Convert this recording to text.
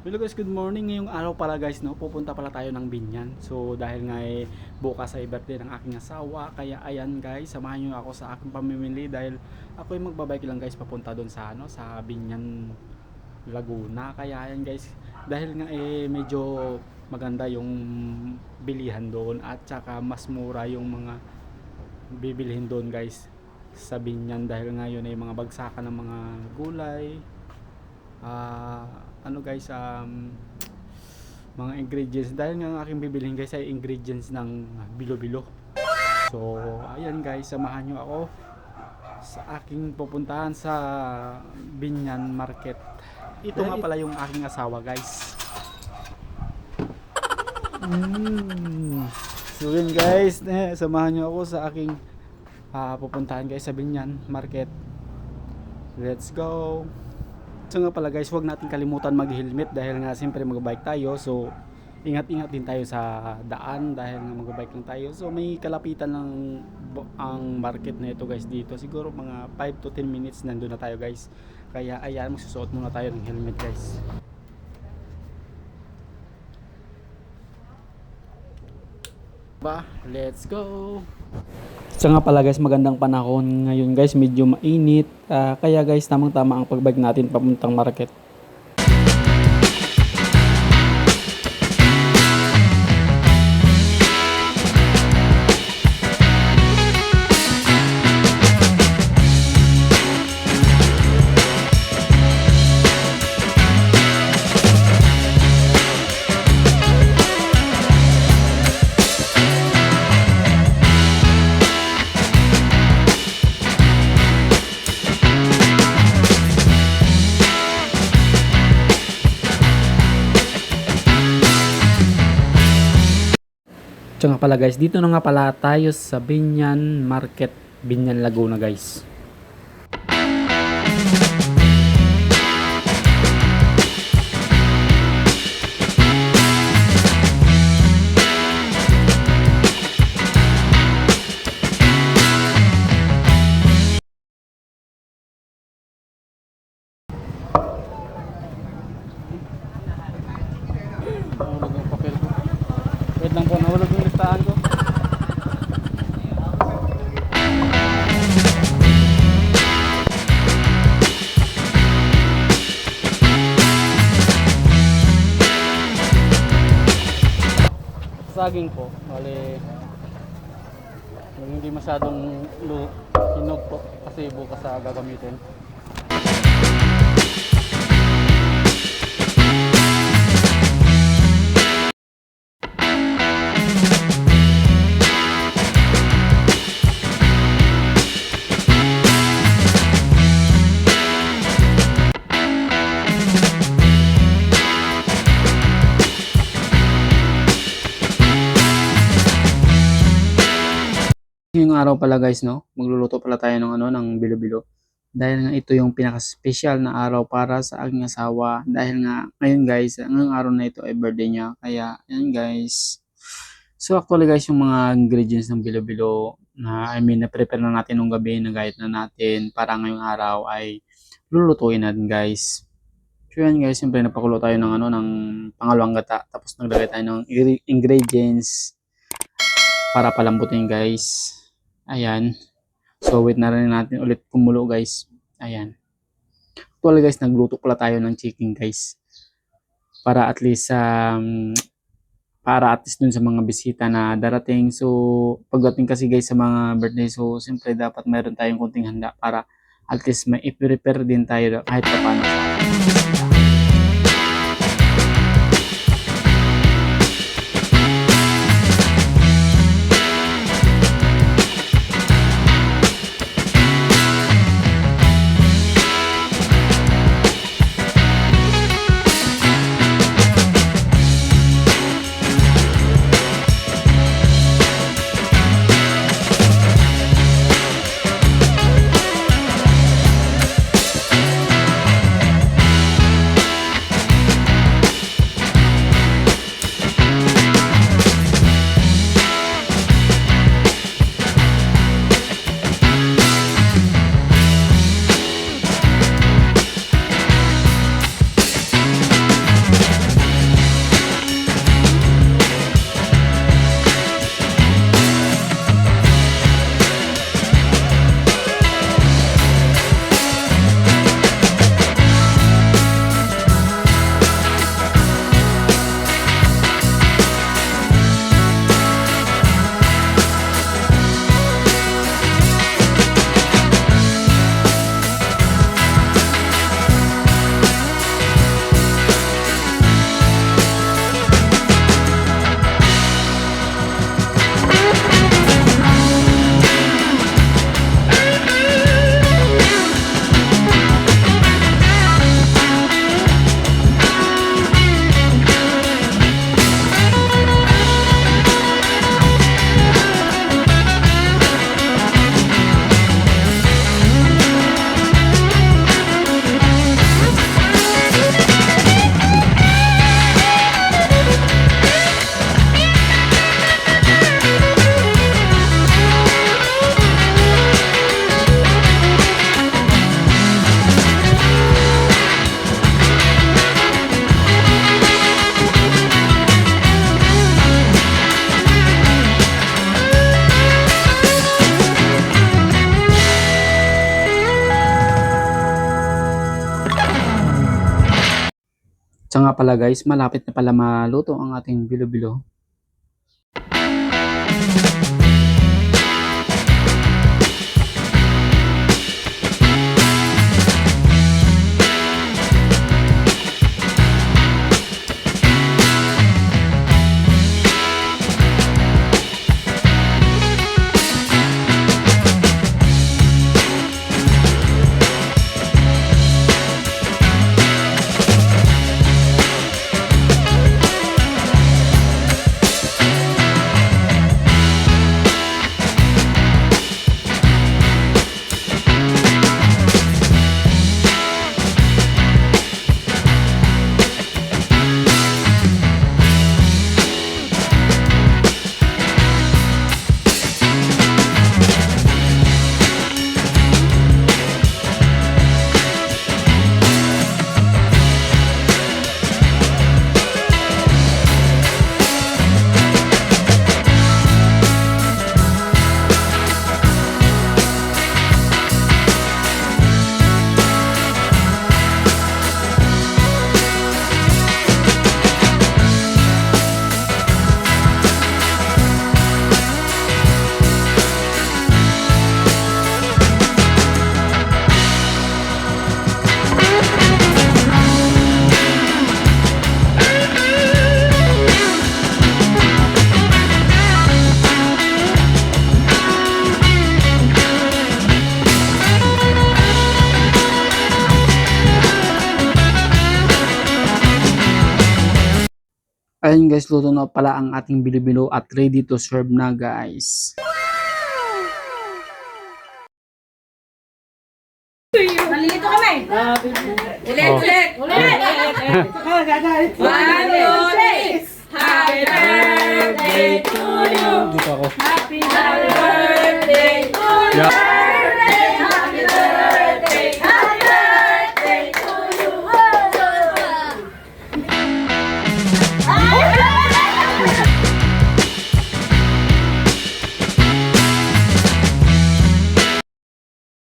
Hello guys, good morning. Ngayong araw pala guys, no, pupunta pala tayo ng Binyan. So dahil nga bukas ay birthday ng aking asawa, kaya ayan guys, samahan niyo ako sa aking pamimili dahil ako ay magbabike lang guys papunta doon sa sa Binyan, Laguna. Kaya ayan guys, dahil nga medyo maganda yung bilihan doon at saka mas mura yung mga bibilhin doon guys sa Binyan dahil ngayon ay mga bagsakan ng mga gulay, ah ano guys, mga ingredients dahil nga ang aking bibilhin guys ay ingredients ng bilo-bilo. So ayan guys, samahan nyo ako sa aking pupuntahan sa Binyan Market. Ito nga pala yung aking asawa guys. So yun guys, samahan nyo ako sa aking pupuntahan guys sa Binyan Market. Let's go. So nga pala guys, huwag natin kalimutan mag-helmet dahil nga siyempre mag-bike tayo. So ingat-ingat din tayo sa daan dahil nga mag-bike lang tayo. So may kalapitan ng ang market na ito guys dito. Siguro mga 5 to 10 minutes nandun na tayo guys. Kaya ayan, magsusuot muna tayo ng helmet guys. Let's go. So nga pala guys, magandang panahon ngayon guys, medyo mainit, kaya guys tamang tama ang pagbike natin papuntang market. So nga pala guys, dito na nga pala tayo sa Binyan Market, Binyan Laguna guys. Nahulog yung papel ko. Wait lang po, nahulog yung listahan ko. Saging po, bali hindi masyadong hinog po kasi bukas sa gagamitin. Ngayong araw pala guys, no, magluluto pala tayo ng ng bilo-bilo. Dahil nga ito yung pinaka-special na araw para sa aking asawa. Dahil nga ngayon guys, ngayong araw na ito ay birthday niya. Kaya yan guys. So actually guys, yung mga ingredients ng bilo-bilo na na-prepare na natin nung gabi, na guide na natin para ngayong araw ay lulutuin natin guys. So yan guys, siyempre napakulo tayo ng ng pangalawang gata. Tapos naglagay tayo ng ingredients para palambutin guys. Ayan. So wait na rin natin ulit kumulo guys. Ayan. Actually guys, nagluto pala tayo ng chicken guys. Para at least dun sa mga bisita na darating. So pagdating kasi guys sa mga birthday, so siyempre dapat mayroon tayong konting handa para at least may i-prepare din tayo kahit paano sa ating. So nga pala guys, malapit na pala maluto ang ating bilo-bilo. Ayun guys, luto na pala ang ating bilo-bilo at ready to serve na guys. Nalilito kami. Ulit, ulit. Ulit. 1, 2, 3. Happy birthday to you. Dito ako. Happy birthday to you. Yeah.